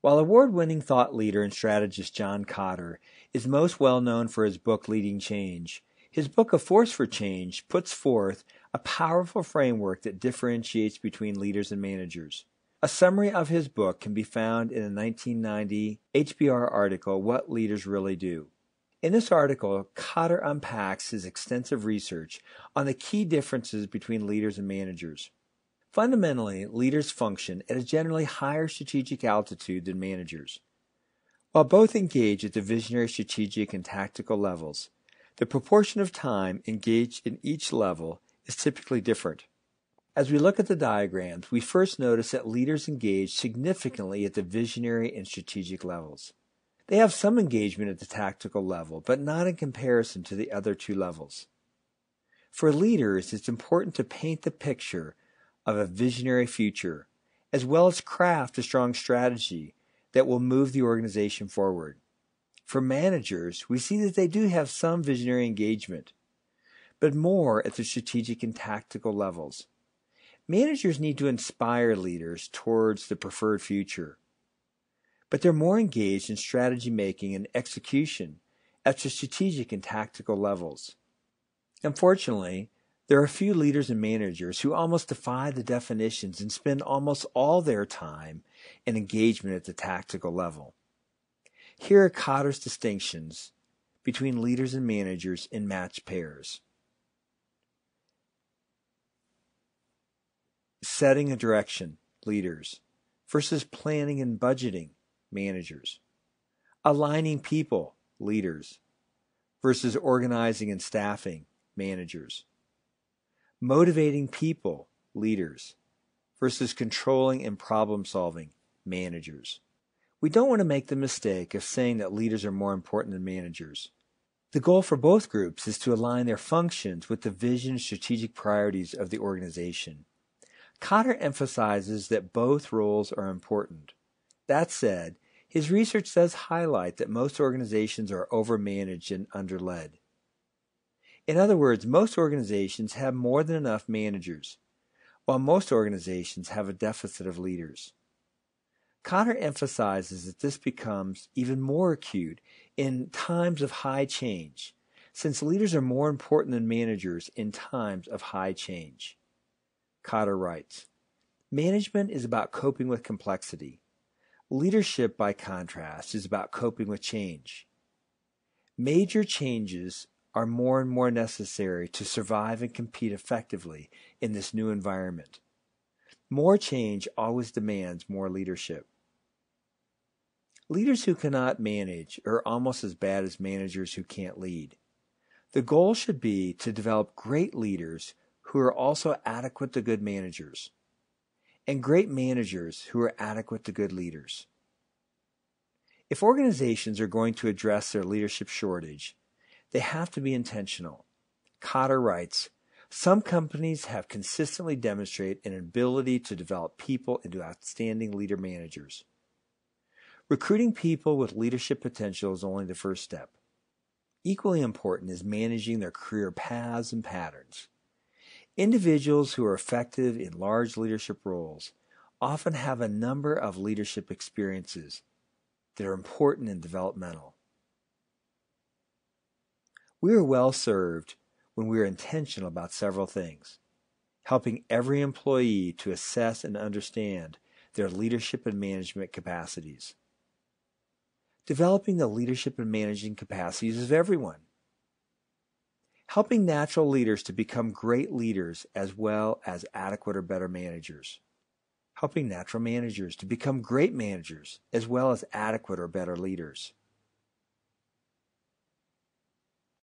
While award-winning thought leader and strategist John Kotter is most well known for his book Leading Change, his book A Force for Change puts forth a powerful framework that differentiates between leaders and managers. A summary of his book can be found in a 1990 HBR article, What Leaders Really Do. In this article, Kotter unpacks his extensive research on the key differences between leaders and managers. Fundamentally, leaders function at a generally higher strategic altitude than managers. While both engage at the visionary, strategic, and tactical levels, the proportion of time engaged in each level is typically different. As we look at the diagrams, we first notice that leaders engage significantly at the visionary and strategic levels. They have some engagement at the tactical level, but not in comparison to the other two levels. For leaders, it's important to paint the picture of a visionary future, as well as craft a strong strategy that will move the organization forward. For managers, we see that they do have some visionary engagement, but more at the strategic and tactical levels. Managers need to inspire leaders towards the preferred future, but they're more engaged in strategy making and execution at the strategic and tactical levels. Unfortunately, there are a few leaders and managers who almost defy the definitions and spend almost all their time in engagement at the tactical level. Here are Kotter's distinctions between leaders and managers in matched pairs. Setting a direction, leaders, versus planning and budgeting, managers. Aligning people, leaders, versus organizing and staffing, managers. Motivating people, leaders, versus controlling and problem-solving, managers. We don't want to make the mistake of saying that leaders are more important than managers. The goal for both groups is to align their functions with the vision and strategic priorities of the organization. Kotter emphasizes that both roles are important. That said, his research does highlight that most organizations are overmanaged and underled. In other words, most organizations have more than enough managers, while most organizations have a deficit of leaders. Kotter emphasizes that this becomes even more acute in times of high change, since leaders are more important than managers in times of high change. Kotter writes, management is about coping with complexity. Leadership, by contrast, is about coping with change. Major changes are more and more necessary to survive and compete effectively in this new environment. More change always demands more leadership. Leaders who cannot manage are almost as bad as managers who can't lead. The goal should be to develop great leaders who are also adequate to good managers, and great managers who are adequate to good leaders. If organizations are going to address their leadership shortage, they have to be intentional. Kotter writes, some companies have consistently demonstrated an ability to develop people into outstanding leader managers. Recruiting people with leadership potential is only the first step. Equally important is managing their career paths and patterns. Individuals who are effective in large leadership roles often have a number of leadership experiences that are important and developmental. We are well served when we are intentional about several things, helping every employee to assess and understand their leadership and management capacities. Developing the leadership and managing capacities of everyone. Helping natural leaders to become great leaders as well as adequate or better managers. Helping natural managers to become great managers as well as adequate or better leaders.